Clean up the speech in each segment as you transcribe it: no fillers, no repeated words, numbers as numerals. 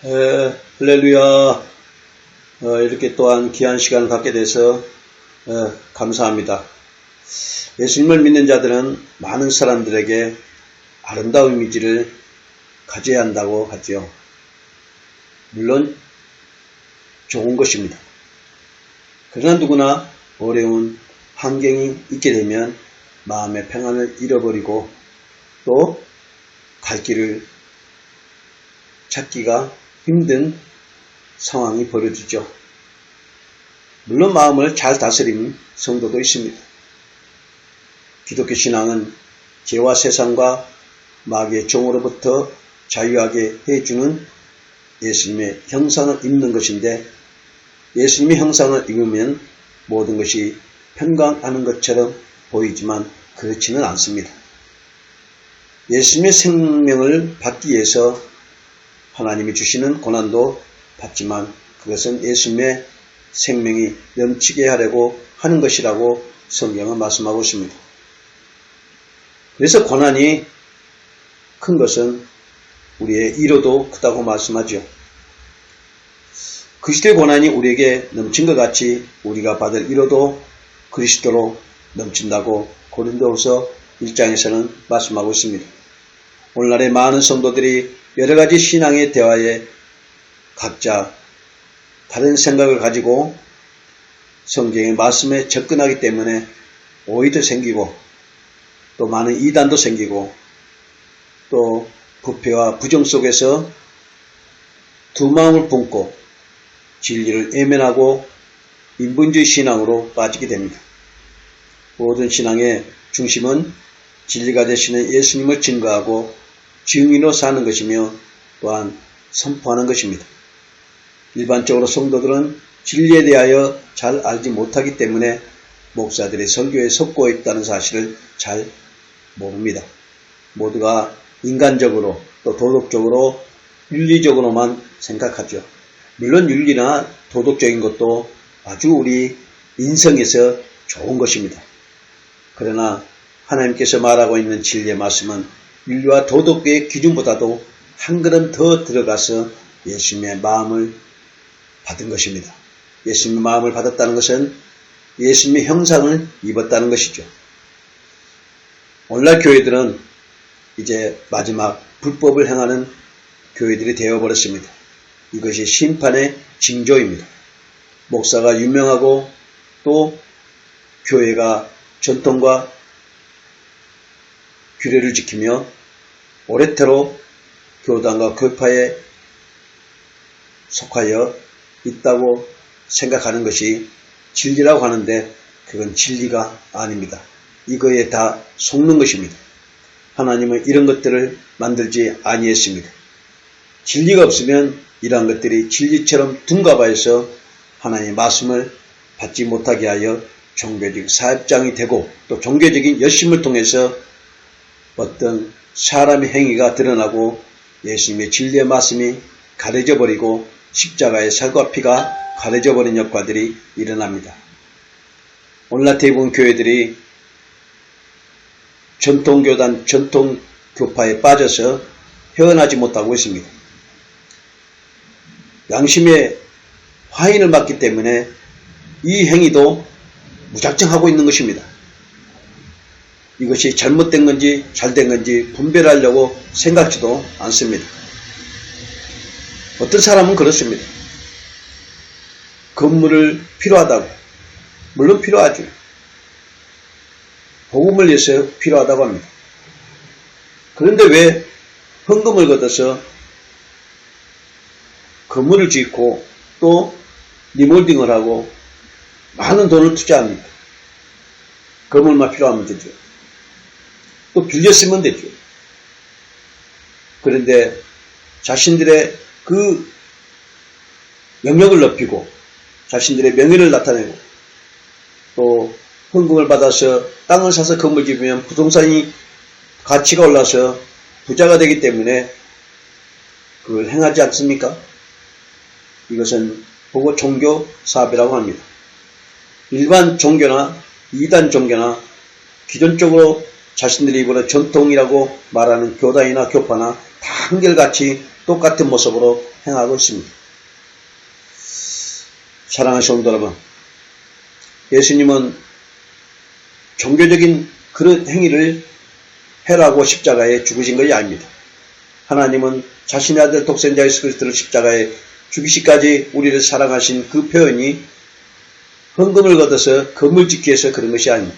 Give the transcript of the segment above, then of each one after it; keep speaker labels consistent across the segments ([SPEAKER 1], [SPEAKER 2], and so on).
[SPEAKER 1] 할렐루야. 이렇게 또한 귀한 시간을 갖게 돼서 감사합니다. 예수님을 믿는 자들은 많은 사람들에게 아름다운 이미지를 가져야 한다고 하죠. 물론 좋은 것입니다. 그러나 누구나 어려운 환경이 있게 되면 마음의 평안을 잃어버리고 또 갈 길을 찾기가 힘든 상황이 벌어지죠. 물론 마음을 잘 다스리는 성도도 있습니다. 기독교 신앙은 죄와 세상과 마귀의 종으로부터 자유하게 해주는 예수님의 형상을 입는 것인데, 예수님의 형상을 입으면 모든 것이 평강하는 것처럼 보이지만 그렇지는 않습니다. 예수님의 생명을 받기 위해서 하나님이 주시는 고난도 받지만 그것은 예수님의 생명이 넘치게 하려고 하는 것이라고 성경은 말씀하고 있습니다. 그래서 고난이 큰 것은 우리의 위로도 크다고 말씀하죠. 그리스도의 고난이 우리에게 넘친 것 같이 우리가 받을 위로도 그리스도로 넘친다고 고린도후서 1장에서는 말씀하고 있습니다. 오늘날의 많은 성도들이 여러가지 신앙의 대화에 각자 다른 생각을 가지고 성경의 말씀에 접근하기 때문에 오해도 생기고 또 많은 이단도 생기고 또 부패와 부정 속에서 두 마음을 품고 진리를 외면하고 인본주의 신앙으로 빠지게 됩니다. 모든 신앙의 중심은 진리가 되시는 예수님을 증거하고 증인으로 사는 것이며 또한 선포하는 것입니다. 일반적으로 성도들은 진리에 대하여 잘 알지 못하기 때문에 목사들의 설교에 속고 있다는 사실을 잘 모릅니다. 모두가 인간적으로 또 도덕적으로 윤리적으로만 생각하죠. 물론 윤리나 도덕적인 것도 아주 우리 인성에서 좋은 것입니다. 그러나 하나님께서 말하고 있는 진리의 말씀은 윤리와 도덕의 기준보다도 한 걸음 더 들어가서 예수님의 마음을 받은 것입니다. 예수님의 마음을 받았다는 것은 예수님의 형상을 입었다는 것이죠. 오늘날 교회들은 이제 마지막 불법을 행하는 교회들이 되어버렸습니다. 이것이 심판의 징조입니다. 목사가 유명하고 또 교회가 전통과 규례를 지키며 오래도록 교단과 교파에 속하여 있다고 생각하는 것이 진리라고 하는데 그건 진리가 아닙니다. 이거에 다 속는 것입니다. 하나님은 이런 것들을 만들지 아니했습니다. 진리가 없으면 이러한 것들이 진리처럼 둔갑하여서 하나님의 말씀을 받지 못하게 하여 종교적 사업장이 되고 또 종교적인 열심을 통해서 어떤 사람의 행위가 드러나고 예수님의 진리의 말씀이 가려져 버리고 십자가의 살과 피가 가려져 버린 역과들이 일어납니다. 오늘날 대부분 교회들이 전통교단, 전통교파에 빠져서 헤어나지 못하고 있습니다. 양심의 화인을 맞기 때문에 이 행위도 무작정 하고 있는 것입니다. 이것이 잘못된 건지 잘된 건지 분별하려고 생각지도 않습니다. 어떤 사람은 그렇습니다. 건물을 필요하다고. 물론 필요하죠. 복음을 위해서 필요하다고 합니다. 그런데 왜 헌금을 걷어서 건물을 짓고 또 리몰딩을 하고 많은 돈을 투자합니다. 건물만 필요하면 되죠. 또 빌려 쓰면 되죠. 그런데 자신들의 그 영역을 높이고 자신들의 명예를 나타내고 또 헌금을 받아서 땅을 사서 건물 지으면 부동산이 가치가 올라서 부자가 되기 때문에 그걸 행하지 않습니까? 이것은 보고 종교 사업이라고 합니다. 일반 종교나 이단 종교나 기존적으로 자신들의 입으로 전통이라고 말하는 교단이나 교파나 다 한결같이 똑같은 모습으로 행하고 있습니다. 사랑하는 성도 여러분, 예수님은 종교적인 그런 행위를 해라고 십자가에 죽으신 것이 아닙니다. 하나님은 자신의 아들 독생자 예수 그리스도를 십자가에 죽이시까지 우리를 사랑하신 그 표현이 헌금을 걷어서 건물 짓기 위해서 그런 것이 아닙니다.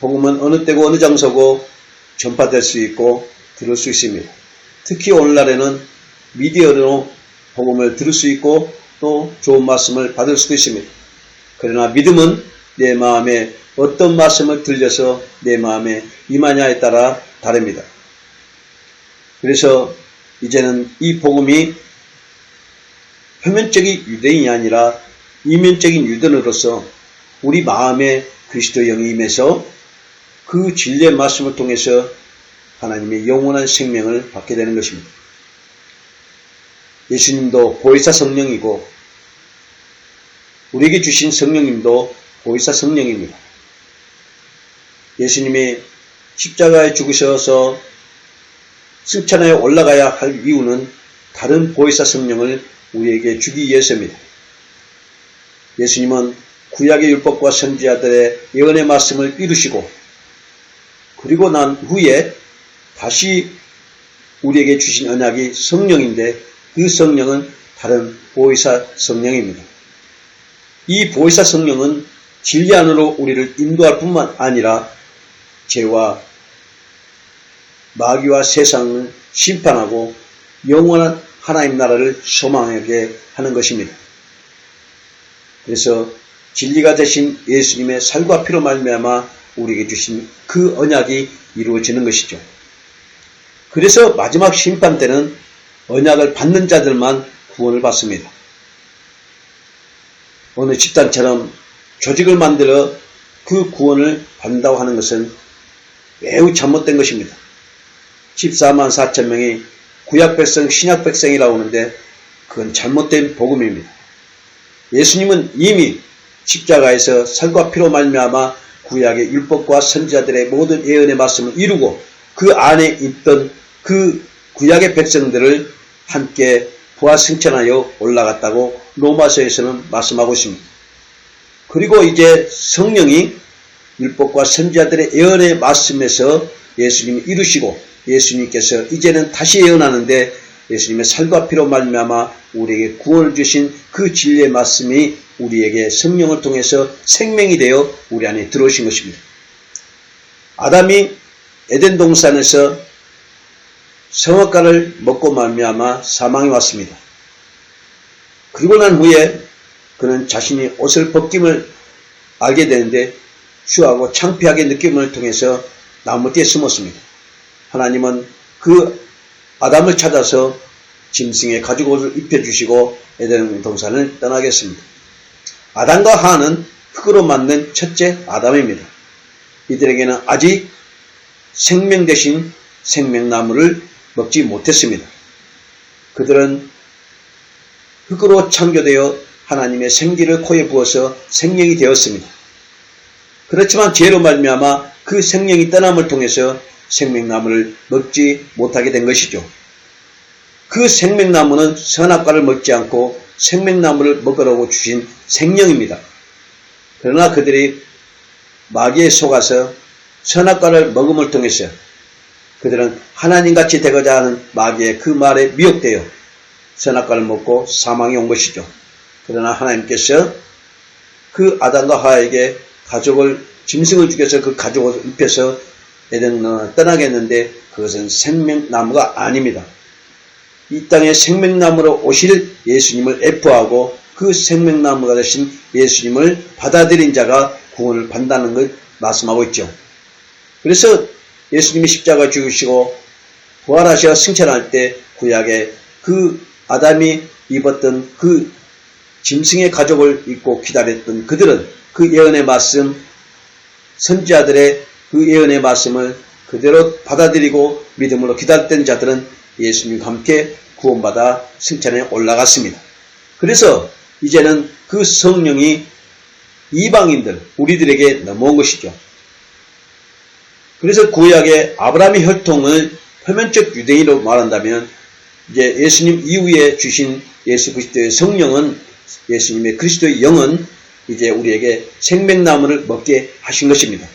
[SPEAKER 1] 복음은 어느 때고 어느 장소고 전파될 수 있고 들을 수 있습니다. 특히 오늘날에는 미디어로 복음을 들을 수 있고 또 좋은 말씀을 받을 수도 있습니다. 그러나 믿음은 내 마음에 어떤 말씀을 들려서 내 마음에 임하냐에 따라 다릅니다. 그래서 이제는 이 복음이 표면적인 유대인이 아니라 이면적인 유대인으로서 우리 마음에 그리스도의 영이 임해서 그 진리의 말씀을 통해서 하나님의 영원한 생명을 받게 되는 것입니다. 예수님도 보혜사 성령이고 우리에게 주신 성령님도 보혜사 성령입니다. 예수님이 십자가에 죽으셔서 승천하에 올라가야 할 이유는 다른 보혜사 성령을 우리에게 주기 위해서입니다. 예수님은 구약의 율법과 선지자들의 예언의 말씀을 이루시고 그리고 난 후에 다시 우리에게 주신 언약이 성령인데 그 성령은 다른 보혜사 성령입니다. 이 보혜사 성령은 진리 안으로 우리를 인도할 뿐만 아니라 죄와 마귀와 세상을 심판하고 영원한 하나님 나라를 소망하게 하는 것입니다. 그래서 진리가 되신 예수님의 살과 피로 말미암아 우리에게 주신 그 언약이 이루어지는 것이죠. 그래서 마지막 심판 때는 언약을 받는 자들만 구원을 받습니다. 어느 집단처럼 조직을 만들어 그 구원을 받는다고 하는 것은 매우 잘못된 것입니다. 14만 4천 명이 구약 백성, 신약 백성이라고 하는데 그건 잘못된 복음입니다. 예수님은 이미 십자가에서 살과 피로 말미암아 구약의 율법과 선지자들의 모든 예언의 말씀을 이루고 그 안에 있던 그 구약의 백성들을 함께 부활승천하여 올라갔다고 로마서에서는 말씀하고 있습니다. 그리고 이제 성령이 율법과 선지자들의 예언의 말씀에서 예수님이 이루시고 예수님께서 이제는 다시 예언하는데 예수님의 살과 피로 말미암아 우리에게 구원을 주신 그 진리의 말씀이 우리에게 성령을 통해서 생명이 되어 우리 안에 들어오신 것입니다. 아담이 에덴 동산에서 선악과를 먹고 말미암아 사망이 왔습니다. 그리고 난 후에 그는 자신이 옷을 벗김을 알게 되는데 추하고 창피하게 느낌을 통해서 나무뒤에 숨었습니다. 하나님은 그 아담을 찾아서 짐승의 가죽옷을 입혀주시고 에덴 동산을 떠나겠습니다. 아담과 하와는 흙으로 만든 첫째 아담입니다. 이들에게는 아직 생명 대신 생명나무를 먹지 못했습니다. 그들은 흙으로 창조되어 하나님의 생기를 코에 부어서 생명이 되었습니다. 그렇지만 죄로 말미암아 그 생명이 떠남을 통해서 생명나무를 먹지 못하게 된 것이죠. 그 생명나무는 선악과를 먹지 않고 생명나무를 먹으라고 주신 생명입니다. 그러나 그들이 마귀에 속아서 선악과를 먹음을 통해서 그들은 하나님같이 되고자 하는 마귀의 그 말에 미혹되어 선악과를 먹고 사망이 온 것이죠. 그러나 하나님께서 그 아담과 하와에게 가족을 짐승을 죽여서 그 가족을 입혀서 에덴을 떠나게 했는데 그것은 생명나무가 아닙니다. 이 땅에 생명나무로 오실 예수님을 애포하고 그 생명나무가 되신 예수님을 받아들인 자가 구원을 받는다는 걸 말씀하고 있죠. 그래서 예수님이 십자가에 죽으시고 부활하셔 승천할 때 구약에 그 아담이 입었던 그 짐승의 가죽을 입고 기다렸던 그들은 그 예언의 말씀, 선지자들의 그 예언의 말씀을 그대로 받아들이고 믿음으로 기다렸던 자들은 예수님과 함께 구원받아 승천에 올라갔습니다. 그래서 이제는 그 성령이 이방인들, 우리들에게 넘어온 것이죠. 그래서 구약의 아브라함의 혈통을 표면적 유대인으로 말한다면 이제 예수님 이후에 주신 예수 그리스도의 성령은 예수님의 그리스도의 영은 이제 우리에게 생명나무를 먹게 하신 것입니다.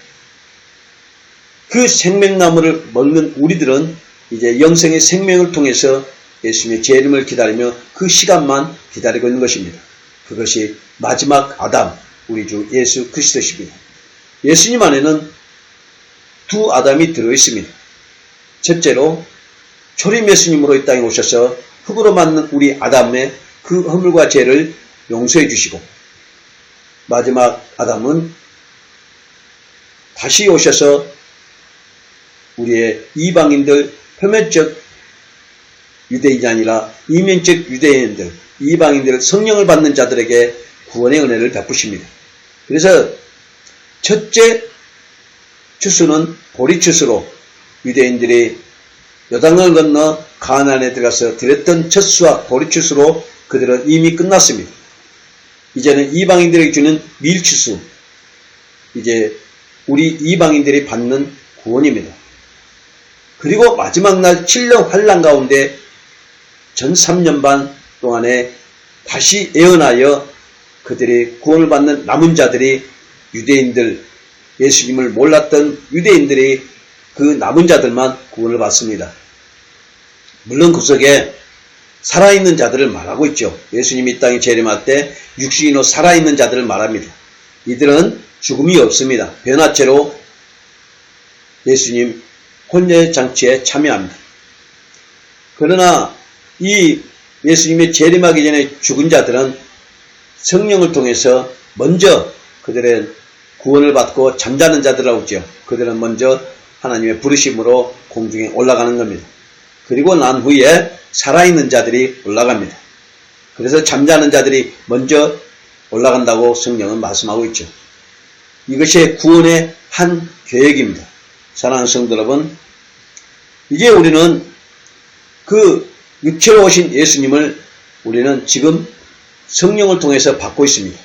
[SPEAKER 1] 그 생명나무를 먹는 우리들은 이제 영생의 생명을 통해서 예수님의 재림을 기다리며 그 시간만 기다리고 있는 것입니다. 그것이 마지막 아담, 우리 주 예수 그리스도십니다. 예수님 안에는 두 아담이 들어있습니다. 첫째로 초림 예수님으로 이 땅에 오셔서 흙으로 만든 우리 아담의 그 허물과 죄를 용서해 주시고, 마지막 아담은 다시 오셔서 우리의 이방인들, 표면적 유대인이 아니라 이면적 유대인들, 이방인들, 성령을 받는 자들에게 구원의 은혜를 베푸십니다. 그래서 첫째 추수는 보리추수로 유대인들이 요단강을 건너 가나안에 들어가서 드렸던 첫 수확 보리추수로 그들은 이미 끝났습니다. 이제는 이방인들에게 주는 밀추수, 이제 우리 이방인들이 받는 구원입니다. 그리고 마지막 날 7년 환란 가운데 전 3년 반 동안에 다시 예언하여 그들이 구원을 받는 남은 자들이 유대인들, 예수님을 몰랐던 유대인들이 그 남은 자들만 구원을 받습니다. 물론 그 속에 살아있는 자들을 말하고 있죠. 예수님이 이 땅에 재림할 때 육신으로 살아있는 자들을 말합니다. 이들은 죽음이 없습니다. 변화체로 예수님 혼례장치에 참여합니다. 그러나 이 예수님의 재림하기 전에 죽은 자들은 성령을 통해서 먼저 그들의 구원을 받고 잠자는 자들이라고 했죠. 그들은 먼저 하나님의 부르심으로 공중에 올라가는 겁니다. 그리고 난 후에 살아있는 자들이 올라갑니다. 그래서 잠자는 자들이 먼저 올라간다고 성경은 말씀하고 있죠. 이것이 구원의 한 계획입니다. 사랑하는 성도 여러분, 이제 우리는 그 육체로 오신 예수님을 우리는 지금 성령을 통해서 받고 있습니다.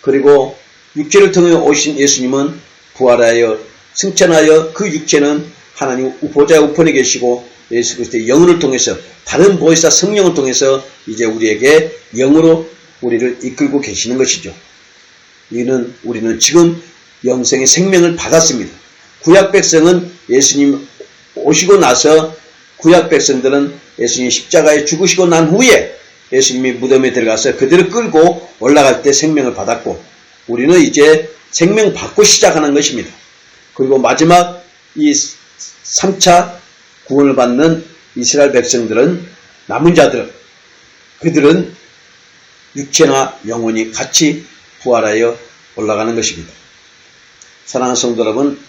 [SPEAKER 1] 그리고 육체를 통해 오신 예수님은 부활하여 승천하여 그 육체는 하나님 보좌 우편에 계시고 예수 그리스도의 영을 통해서 다른 보혜사 성령을 통해서 이제 우리에게 영으로 우리를 이끌고 계시는 것이죠. 이는 우리는 지금 영생의 생명을 받았습니다. 구약 백성은 예수님 오시고 나서 구약 백성들은 예수님 십자가에 죽으시고 난 후에 예수님이 무덤에 들어가서 그들을 끌고 올라갈 때 생명을 받았고, 우리는 이제 생명 받고 시작하는 것입니다. 그리고 마지막 이 3차 구원을 받는 이스라엘 백성들은 남은 자들, 그들은 육체나 영혼이 같이 부활하여 올라가는 것입니다. 사랑하는 성도 여러분,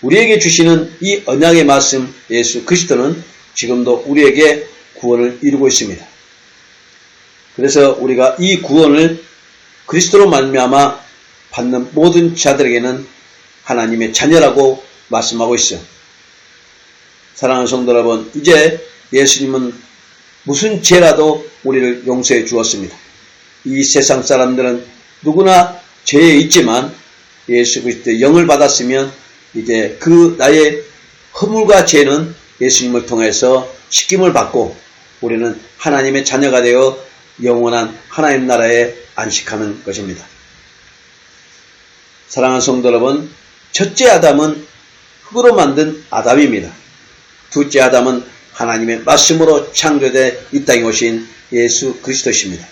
[SPEAKER 1] 우리에게 주시는 이 언약의 말씀 예수 그리스도는 지금도 우리에게 구원을 이루고 있습니다. 그래서 우리가 이 구원을 그리스도로 말미암아 받는 모든 자들에게는 하나님의 자녀라고 말씀하고 있어요. 사랑하는 성도 여러분, 이제 예수님은 무슨 죄라도 우리를 용서해 주었습니다. 이 세상 사람들은 누구나 죄에 있지만 예수 그리스도의 영을 받았으면 이제 그 나의 허물과 죄는 예수님을 통해서 씻김을 받고 우리는 하나님의 자녀가 되어 영원한 하나님 나라에 안식하는 것입니다. 사랑하는 성도 여러분, 첫째 아담은 흙으로 만든 아담입니다. 둘째 아담은 하나님의 말씀으로 창조돼 이 땅에 오신 예수 그리스도십니다.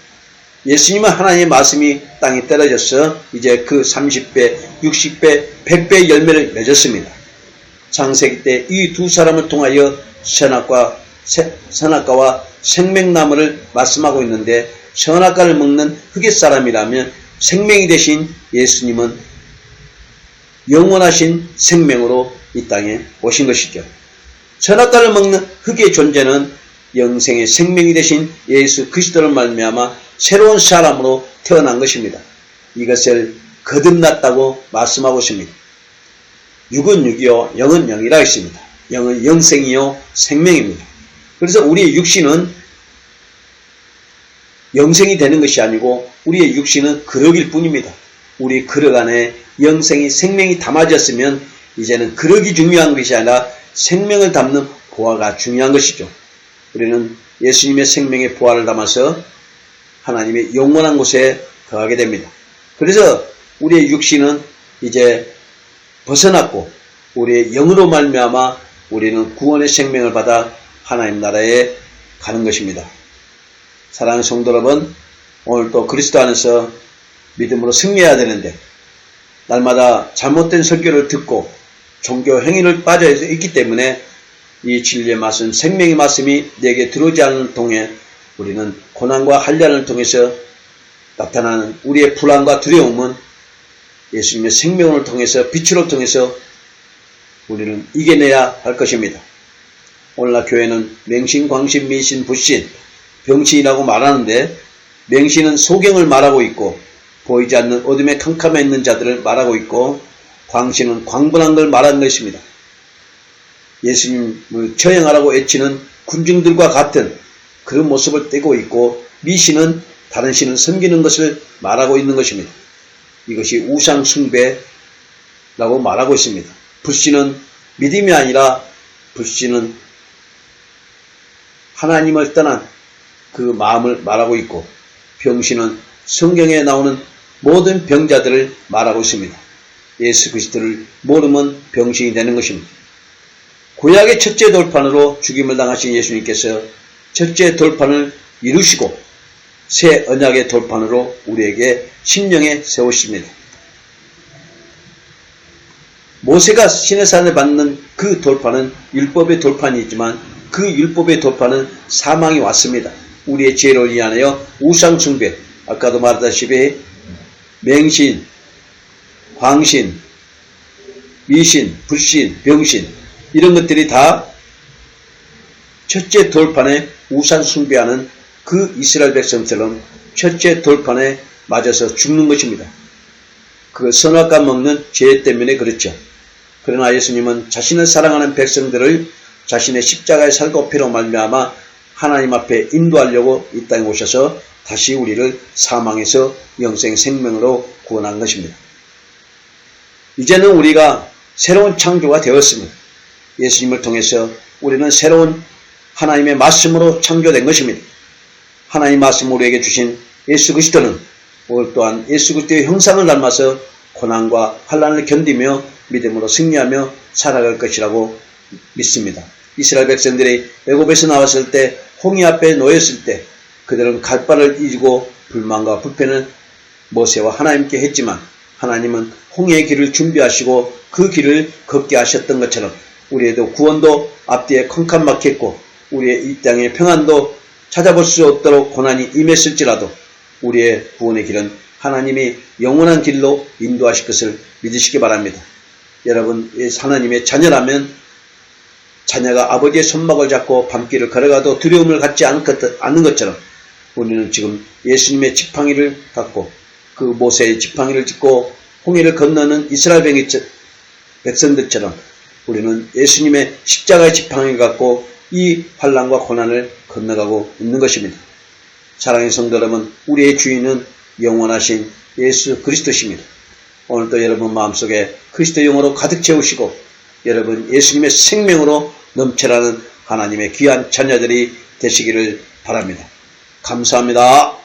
[SPEAKER 1] 예수님은 하나님의 말씀이 땅에 떨어져서 이제 그 30배, 60배, 100배의 열매를 맺었습니다. 창세기 때 이 두 사람을 통하여 선악과와 생명나무를 말씀하고 있는데, 선악과를 먹는 흙의 사람이라면 생명이 되신 예수님은 영원하신 생명으로 이 땅에 오신 것이죠. 선악과를 먹는 흙의 존재는 영생의 생명이 되신 예수 그리스도를 말미암아 새로운 사람으로 태어난 것입니다. 이것을 거듭났다고 말씀하고 있습니다. 육은 육이요 영은 영이라 했습니다. 영은 영생이요 생명입니다. 그래서 우리의 육신은 영생이 되는 것이 아니고 우리의 육신은 그릇일 뿐입니다. 우리 그릇 안에 영생이 생명이 담아졌으면 이제는 그러기 중요한 것이 아니라 생명을 담는 보화가 중요한 것이죠. 우리는 예수님의 생명의 보화를 담아서 하나님의 영원한 곳에 거하게 됩니다. 그래서 우리의 육신은 이제 벗어났고 우리의 영으로 말미암아 우리는 구원의 생명을 받아 하나님 나라에 가는 것입니다. 사랑하는 성도 여러분, 오늘도 그리스도 안에서 믿음으로 승리해야 되는데 날마다 잘못된 설교를 듣고 종교 행위를 빠져 있기 때문에 이 진리의 말씀, 생명의 말씀이 내게 들어오지 않는 통해 우리는 고난과 한란을 통해서 나타나는 우리의 불안과 두려움은 예수님의 생명을 통해서 빛으로 통해서 우리는 이겨내야 할 것입니다. 오늘날 교회는 맹신, 광신, 미신, 불신, 병신이라고 말하는데 맹신은 소경을 말하고 있고 보이지 않는 어둠에 캄캄해 있는 자들을 말하고 있고 광신은 광분한 걸 말하는 것입니다. 예수님을 처형하라고 외치는 군중들과 같은 그런 모습을 떼고 있고 미신은 다른 신을 섬기는 것을 말하고 있는 것입니다. 이것이 우상 숭배라고 말하고 있습니다. 불신은 믿음이 아니라 불신은 하나님을 떠난 그 마음을 말하고 있고 병신은 성경에 나오는 모든 병자들을 말하고 있습니다. 예수 그리스도를 모르면 병신이 되는 것입니다. 구약의 첫째 돌판으로 죽임을 당하신 예수님께서 첫째 돌판을 이루시고 새 언약의 돌판으로 우리에게 심령에 세우십니다. 모세가 시내산을 받는 그 돌판은 율법의 돌판이 있지만 그 율법의 돌판은 사망이 왔습니다. 우리의 죄를 위하여 우상 숭배, 아까도 말했다시피 맹신, 광신, 미신, 불신, 병신 이런 것들이 다 첫째 돌판에 우상 숭배하는 그 이스라엘 백성처럼 첫째 돌판에 맞아서 죽는 것입니다. 그걸 선악과 먹는 죄 때문에 그렇죠. 그러나 예수님은 자신을 사랑하는 백성들을 자신의 십자가의 살과 피로 말미암아 하나님 앞에 인도하려고 이 땅에 오셔서 다시 우리를 사망에서 영생 생명으로 구원한 것입니다. 이제는 우리가 새로운 창조가 되었습니다. 예수님을 통해서 우리는 새로운 하나님의 말씀으로 창조된 것입니다. 하나님 말씀 우리에게 주신 예수 그리스도는 오늘 또한 예수 그리스도의 형상을 닮아서 고난과 환난을 견디며 믿음으로 승리하며 살아갈 것이라고 믿습니다. 이스라엘 백성들이 애굽에서 나왔을 때 홍해 앞에 놓였을 때 그들은 갈 바를 잊고 불만과 불편을 모세와 하나님께 했지만 하나님은 홍해의 길을 준비하시고 그 길을 걷게 하셨던 것처럼 우리에도 구원도 앞뒤에 캄캄막혔고 우리의 이 땅의 평안도 찾아볼 수 없도록 고난이 임했을지라도 우리의 구원의 길은 하나님이 영원한 길로 인도하실 것을 믿으시기 바랍니다. 여러분 하나님의 자녀라면 자녀가 아버지의 손목을 잡고 밤길을 걸어가도 두려움을 갖지 않는 것처럼 우리는 지금 예수님의 지팡이를 갖고 그 모세의 지팡이를 짚고 홍해를 건너는 이스라엘 백성들처럼 우리는 예수님의 십자가의 지팡이를 갖고 이 환난과 고난을 건너가고 있는 것입니다. 사랑하는 성도 여러분, 우리의 주인은 영원하신 예수 그리스도십니다. 오늘도 여러분 마음속에 그리스도 영으로 가득 채우시고 여러분 예수님의 생명으로 넘쳐나는 하나님의 귀한 자녀들이 되시기를 바랍니다. 감사합니다.